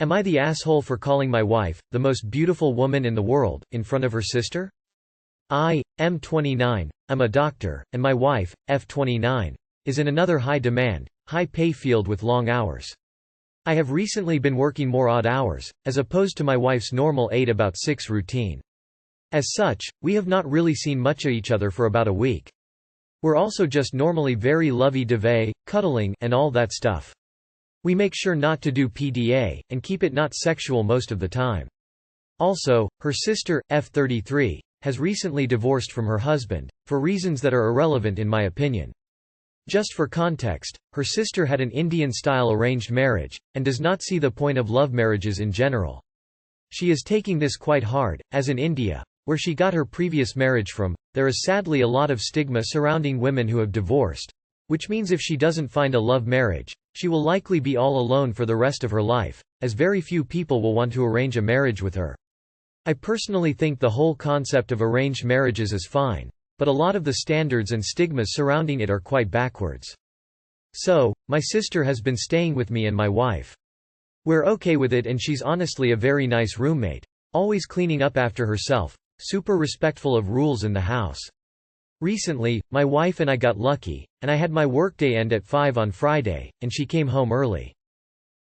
Am I the asshole for calling my wife the most beautiful woman in the world in front of her sister? I am 29, I'm a doctor, and my wife, F29, is in another high-demand, high-pay field with long hours. I have recently been working more odd hours, as opposed to my wife's normal 8-about-6 routine. As such, we have not really seen much of each other for about a week. We're also just normally very lovey-dovey, cuddling, and all that stuff. We make sure not to do PDA, and keep it not sexual most of the time. Also, her sister, F33, has recently divorced from her husband, for reasons that are irrelevant in my opinion. Just for context, her sister had an Indian-style arranged marriage, and does not see the point of love marriages in general. She is taking this quite hard, as in India, where she got her previous marriage from, there is sadly a lot of stigma surrounding women who have divorced, which means if she doesn't find a love marriage, she will likely be all alone for the rest of her life, as very few people will want to arrange a marriage with her. I personally think the whole concept of arranged marriages is fine, but a lot of the standards and stigmas surrounding it are quite backwards. So, my sister has been staying with me and my wife. We're okay with it, and she's honestly a very nice roommate, always cleaning up after herself, super respectful of rules in the house. Recently, my wife and I got lucky, and I had my workday end at 5 on Friday, and she came home early.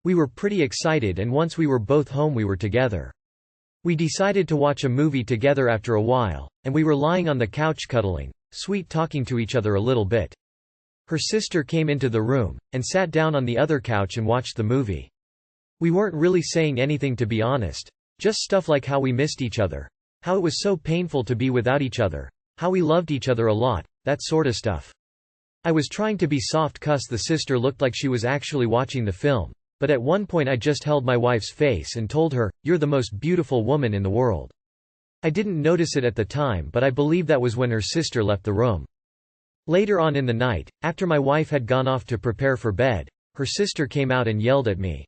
We were pretty excited, and once we were both home we were together. We decided to watch a movie together after a while, and we were lying on the couch cuddling, sweet talking to each other a little bit. Her sister came into the room, and sat down on the other couch and watched the movie. We weren't really saying anything, to be honest, just stuff like how we missed each other, how it was so painful to be without each other, how we loved each other a lot, that sorta stuff. I was trying to be soft 'cause the sister looked like she was actually watching the film, but at one point I just held my wife's face and told her, "You're the most beautiful woman in the world." I didn't notice it at the time, but I believe that was when her sister left the room. Later on in the night, after my wife had gone off to prepare for bed, her sister came out and yelled at me.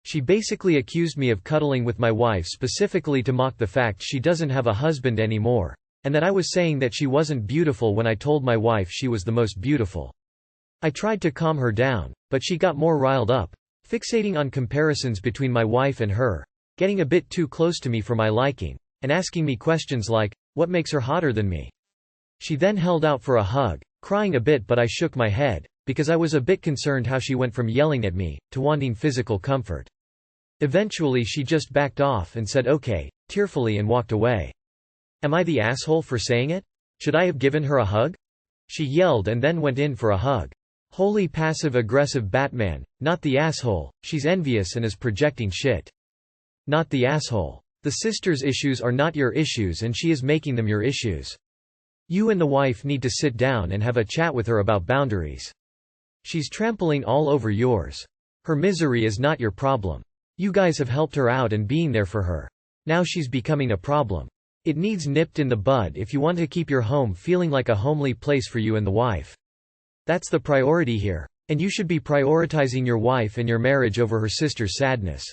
She basically accused me of cuddling with my wife specifically to mock the fact she doesn't have a husband anymore, and that I was saying that she wasn't beautiful when I told my wife she was the most beautiful. I tried to calm her down, but she got more riled up, fixating on comparisons between my wife and her, getting a bit too close to me for my liking, and asking me questions like, what makes her hotter than me? She then held out for a hug, crying a bit, but I shook my head, because I was a bit concerned how she went from yelling at me, to wanting physical comfort. Eventually she just backed off and said okay, tearfully, and walked away. Am I the asshole for saying it? Should I have given her a hug? She yelled and then went in for a hug. Holy passive-aggressive Batman, not the asshole, she's envious and is projecting shit. Not the asshole. The sister's issues are not your issues and she is making them your issues. You and the wife need to sit down and have a chat with her about boundaries. She's trampling all over yours. Her misery is not your problem. You guys have helped her out and being there for her. Now she's becoming a problem. It needs nipped in the bud if you want to keep your home feeling like a homely place for you and the wife. That's the priority here. And you should be prioritizing your wife and your marriage over her sister's sadness.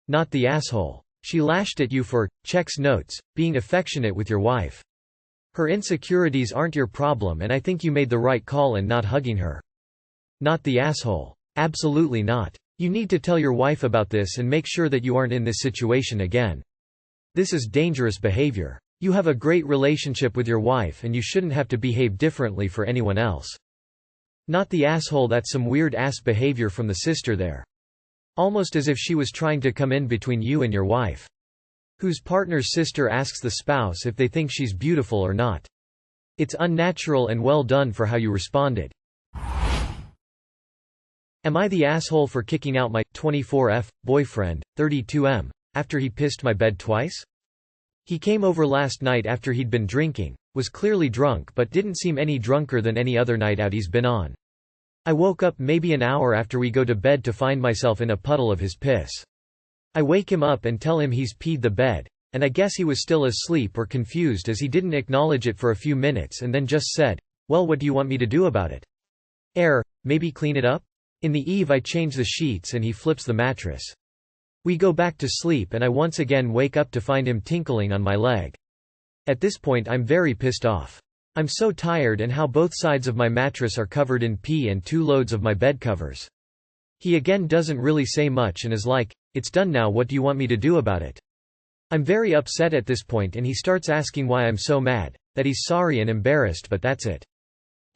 Not the asshole. She lashed at you for, checks notes, being affectionate with your wife. Her insecurities aren't your problem, and I think you made the right call in not hugging her. Not the asshole. Absolutely not. You need to tell your wife about this and make sure that you aren't in this situation again. This is dangerous behavior. You have a great relationship with your wife and you shouldn't have to behave differently for anyone else. Not the asshole. That's some weird ass behavior from the sister there. Almost as if she was trying to come in between you and your wife. Whose partner's sister asks the spouse if they think she's beautiful or not. It's unnatural and well done for how you responded. Am I the asshole for kicking out my 24F boyfriend, 32M, after he pissed my bed twice? He came over last night after he'd been drinking, was clearly drunk but didn't seem any drunker than any other night out he's been on. I woke up maybe an hour after we go to bed to find myself in a puddle of his piss. I wake him up and tell him he's peed the bed, and I guess he was still asleep or confused as he didn't acknowledge it for a few minutes and then just said, "Well, what do you want me to do about it? Maybe clean it up?" In the eve I change the sheets and he flips the mattress. We go back to sleep and I once again wake up to find him tinkling on my leg. At this point I'm very pissed off. I'm so tired and how both sides of my mattress are covered in pee and 2 loads of my bed covers. He again doesn't really say much and is like, It's done now, what do you want me to do about it? I'm very upset at this point and he starts asking why I'm so mad, that he's sorry and embarrassed, but that's it.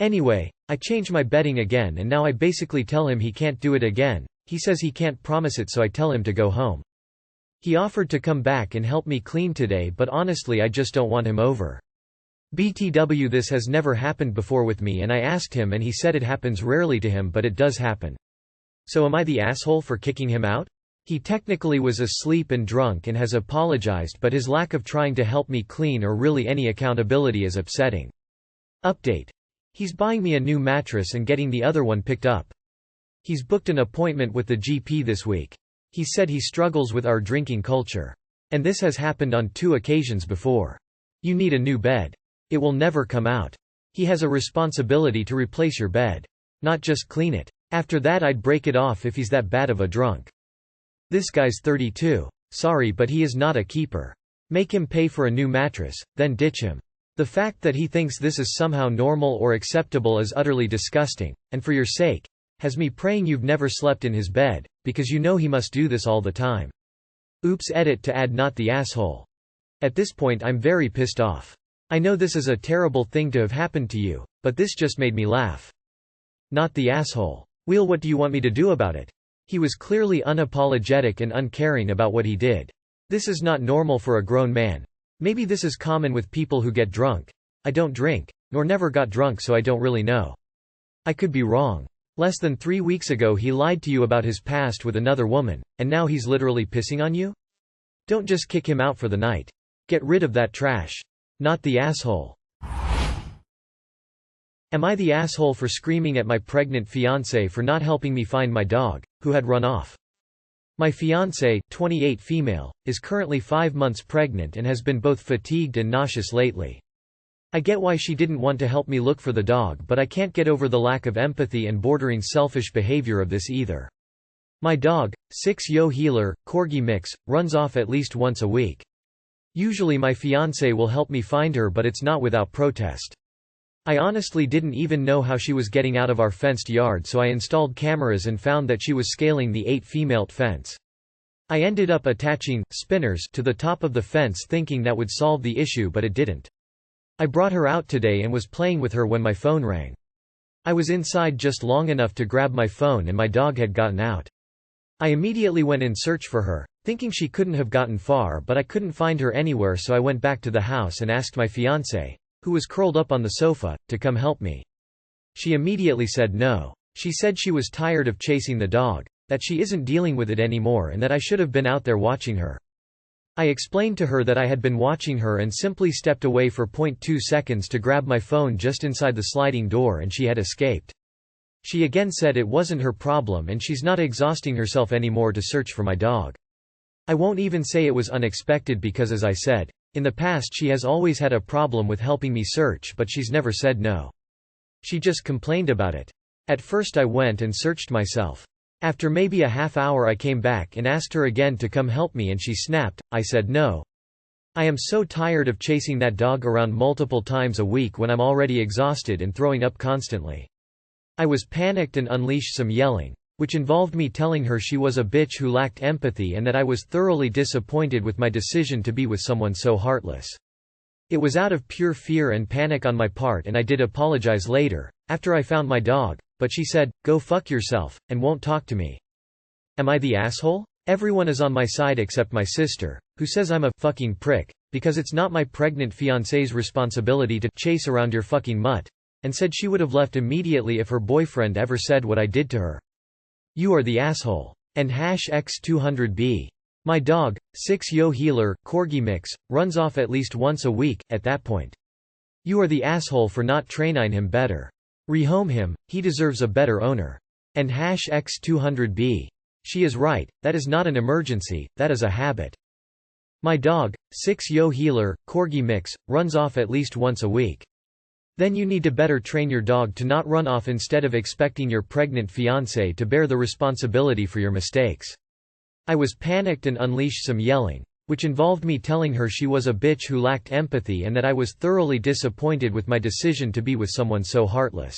Anyway, I change my bedding again and now I basically tell him he can't do it again. He says he can't promise it, so I tell him to go home. He offered to come back and help me clean today, but honestly I just don't want him over. BTW, this has never happened before with me, and I asked him and he said it happens rarely to him, but it does happen. So am I the asshole for kicking him out? He technically was asleep and drunk and has apologized, but his lack of trying to help me clean or really any accountability is upsetting. Update. He's buying me a new mattress and getting the other one picked up. He's booked an appointment with the GP this week. He said he struggles with our drinking culture. And this has happened on 2 occasions before. You need a new bed. It will never come out. He has a responsibility to replace your bed. Not just clean it. After that I'd break it off if he's that bad of a drunk. This guy's 32. Sorry, but he is not a keeper. Make him pay for a new mattress, then ditch him. The fact that he thinks this is somehow normal or acceptable is utterly disgusting, and for your sake, has me praying you've never slept in his bed, because you know he must do this all the time. Oops, edit to add not the asshole. At this point I'm very pissed off. I know this is a terrible thing to have happened to you, but this just made me laugh. Not the asshole. Wheel, what do you want me to do about it? He was clearly unapologetic and uncaring about what he did. This is not normal for a grown man. Maybe this is common with people who get drunk. I don't drink, nor never got drunk, so I don't really know. I could be wrong. Less than 3 weeks ago he lied to you about his past with another woman, and now he's literally pissing on you? Don't just kick him out for the night. Get rid of that trash. Not the asshole. Am I the asshole for screaming at my pregnant fiancé for not helping me find my dog, who had run off? My fiancé, 28 female, is currently 5 months pregnant and has been both fatigued and nauseous lately. I get why she didn't want to help me look for the dog, but I can't get over the lack of empathy and bordering selfish behavior of this either. My dog, 6-Yo Heeler, Corgi mix, runs off at least once a week. Usually my fiancé will help me find her, but it's not without protest. I honestly didn't even know how she was getting out of our fenced yard, so I installed cameras and found that she was scaling the 8-female fence. I ended up attaching spinners to the top of the fence thinking that would solve the issue, but it didn't. I brought her out today and was playing with her when my phone rang. I was inside just long enough to grab my phone and my dog had gotten out. I immediately went in search for her, thinking she couldn't have gotten far, but I couldn't find her anywhere, so I went back to the house and asked my fiancé, who was curled up on the sofa, to come help me. She immediately said no. She said she was tired of chasing the dog, that she isn't dealing with it anymore, and that I should have been out there watching her. I explained to her that I had been watching her and simply stepped away for 0.2 seconds to grab my phone just inside the sliding door, and she had escaped. She again said it wasn't her problem and she's not exhausting herself anymore to search for my dog. I won't even say it was unexpected because, as I said, in the past she has always had a problem with helping me search, but she's never said no. She just complained about it. At first I went and searched myself. After maybe a half hour I came back and asked her again to come help me and she snapped. I said no. I am so tired of chasing that dog around multiple times a week when I'm already exhausted and throwing up constantly. I was panicked and unleashed some yelling, which involved me telling her she was a bitch who lacked empathy and that I was thoroughly disappointed with my decision to be with someone so heartless. It was out of pure fear and panic on my part, and I did apologize later, after I found my dog, but she said, "Go fuck yourself," and won't talk to me. Am I the asshole? Everyone is on my side except my sister, who says I'm a fucking prick, because it's not my pregnant fiancé's responsibility to chase around your fucking mutt, and said she would have left immediately if her boyfriend ever said what I did to her. You are the asshole. And #X200B. My dog, 6-Yo Heeler, Corgi mix, runs off at least once a week, at that point. You are the asshole for not training him better. Rehome him, he deserves a better owner. And #X200B. She is right, that is not an emergency, that is a habit. My dog, 6-Yo Heeler, Corgi mix, runs off at least once a week. Then you need to better train your dog to not run off instead of expecting your pregnant fiancé to bear the responsibility for your mistakes. I was panicked and unleashed some yelling, which involved me telling her she was a bitch who lacked empathy and that I was thoroughly disappointed with my decision to be with someone so heartless.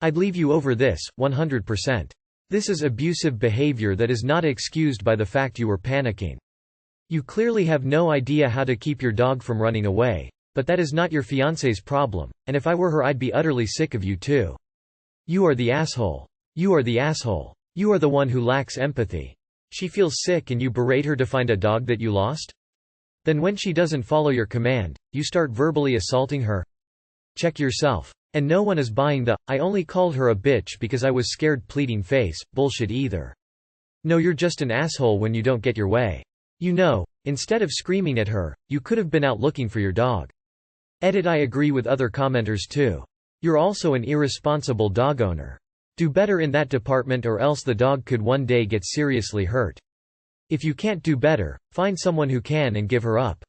I'd leave you over this, 100%. This is abusive behavior that is not excused by the fact you were panicking. You clearly have no idea how to keep your dog from running away, but that is not your fiancé's problem, and if I were her I'd be utterly sick of you too. You are the asshole. You are the asshole. You are the one who lacks empathy. She feels sick and you berate her to find a dog that you lost? Then when she doesn't follow your command, you start verbally assaulting her? Check yourself. And no one is buying the "I only called her a bitch because I was scared" pleading face bullshit either. No, you're just an asshole when you don't get your way. You know, instead of screaming at her, you could have been out looking for your dog. Edit. I agree with other commenters too. You're also an irresponsible dog owner. Do better in that department or else the dog could one day get seriously hurt. If you can't do better, find someone who can and give her up.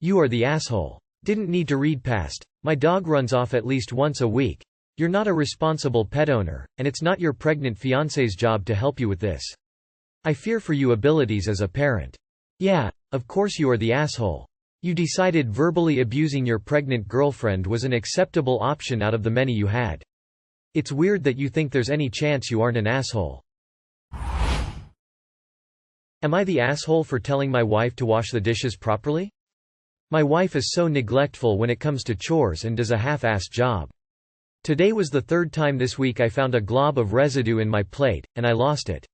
You are the asshole. Didn't need to read past. My dog runs off at least once a week. You're not a responsible pet owner, and it's not your pregnant fiancé's job to help you with this. I fear for you abilities as a parent. Yeah, of course you are the asshole. You decided verbally abusing your pregnant girlfriend was an acceptable option out of the many you had. It's weird that you think there's any chance you aren't an asshole. Am I the asshole for telling my wife to wash the dishes properly? My wife is so neglectful when it comes to chores and does a half-assed job. Today was the third time this week I found a glob of residue in my plate, and I lost it.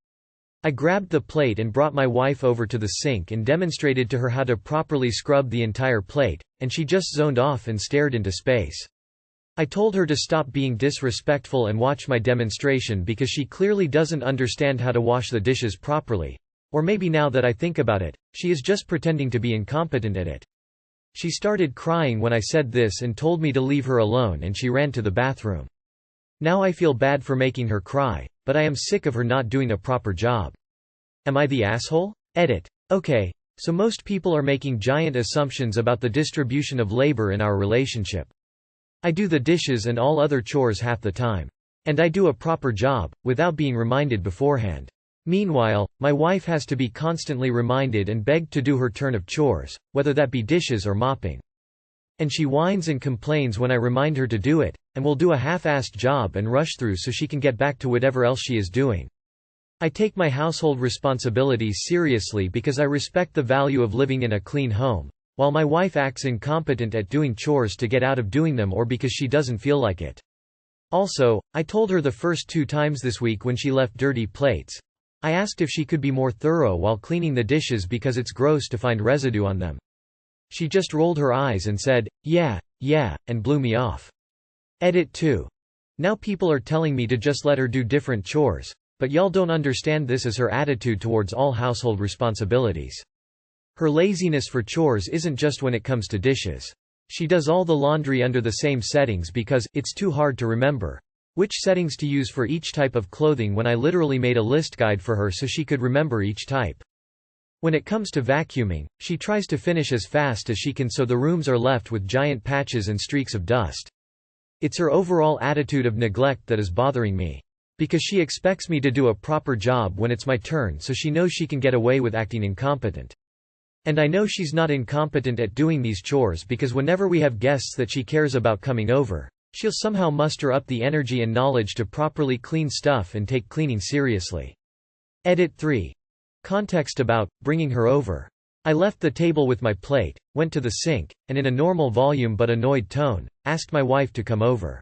I grabbed the plate and brought my wife over to the sink and demonstrated to her how to properly scrub the entire plate, and she just zoned off and stared into space. I told her to stop being disrespectful and watch my demonstration because she clearly doesn't understand how to wash the dishes properly. Or maybe now that I think about it, she is just pretending to be incompetent at it. She started crying when I said this and told me to leave her alone, and she ran to the bathroom. Now I feel bad for making her cry, but I am sick of her not doing a proper job. Am I the asshole? Edit. Okay, so most people are making giant assumptions about the distribution of labor in our relationship. I do the dishes and all other chores half the time. And I do a proper job, without being reminded beforehand. Meanwhile, my wife has to be constantly reminded and begged to do her turn of chores, whether that be dishes or mopping. And she whines and complains when I remind her to do it, and will do a half-assed job and rush through so she can get back to whatever else she is doing. I take my household responsibilities seriously because I respect the value of living in a clean home, while my wife acts incompetent at doing chores to get out of doing them or because she doesn't feel like it. Also, I told her the first 2 times this week when she left dirty plates. I asked if she could be more thorough while cleaning the dishes because it's gross to find residue on them. She just rolled her eyes and said, yeah, and blew me off. Edit 2. Now people are telling me to just let her do different chores, but y'all don't understand this is her attitude towards all household responsibilities. Her laziness for chores isn't just when it comes to dishes. She does all the laundry under the same settings because it's too hard to remember which settings to use for each type of clothing when I literally made a list guide for her so she could remember each type. When it comes to vacuuming, she tries to finish as fast as she can so the rooms are left with giant patches and streaks of dust. It's her overall attitude of neglect that is bothering me. Because she expects me to do a proper job when it's my turn so she knows she can get away with acting incompetent. And I know she's not incompetent at doing these chores because whenever we have guests that she cares about coming over, she'll somehow muster up the energy and knowledge to properly clean stuff and take cleaning seriously. Edit 3. Context about bringing her over. I left the table with my plate, went to the sink, and in a normal volume but annoyed tone, asked my wife to come over.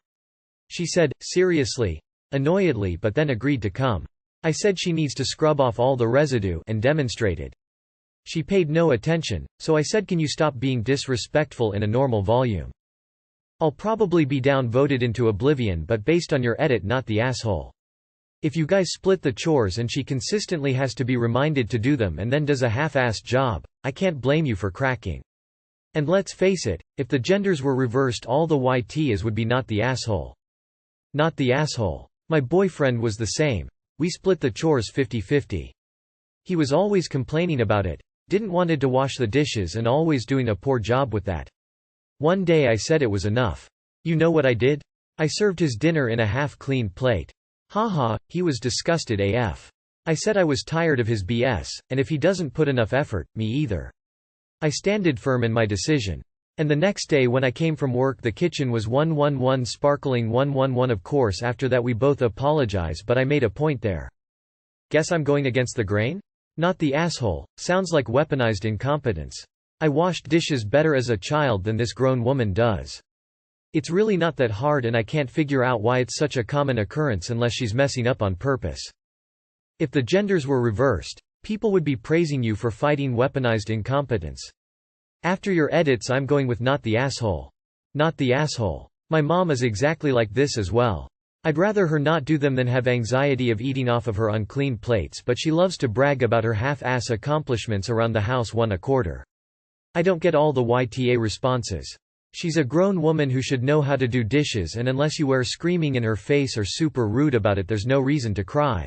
She said, seriously? Annoyedly, but then agreed to come. I said she needs to scrub off all the residue and demonstrated. She paid no attention, so I said, can you stop being disrespectful in a normal volume? I'll probably be down-voted into oblivion, but based on your edit, not the asshole. If you guys split the chores and she consistently has to be reminded to do them and then does a half-assed job, I can't blame you for cracking. And let's face it, if the genders were reversed, all the YTs would be not the asshole. Not the asshole. My boyfriend was the same. We split the chores 50-50. He was always complaining about it, didn't wanted to wash the dishes and always doing a poor job with that. One day I said it was enough. You know what I did? I served his dinner in a half-clean plate. Haha, he was disgusted AF. I said I was tired of his BS, and if he doesn't put enough effort, me either. I standed firm in my decision. And the next day when I came from work the kitchen was 111 sparkling 111. Of course after that we both apologize, but I made a point there. Guess I'm going against the grain? Not the asshole. Sounds like weaponized incompetence. I washed dishes better as a child than this grown woman does. It's really not that hard and I can't figure out why it's such a common occurrence unless she's messing up on purpose. If the genders were reversed, people would be praising you for fighting weaponized incompetence. After your edits I'm going with not the asshole. Not the asshole. My mom is exactly like this as well. I'd rather her not do them than have anxiety of eating off of her unclean plates, but she loves to brag about her half-ass accomplishments around the house 1/4. I don't get all the YTA responses. She's a grown woman who should know how to do dishes, and unless you wear screaming in her face or super rude about it there's no reason to cry.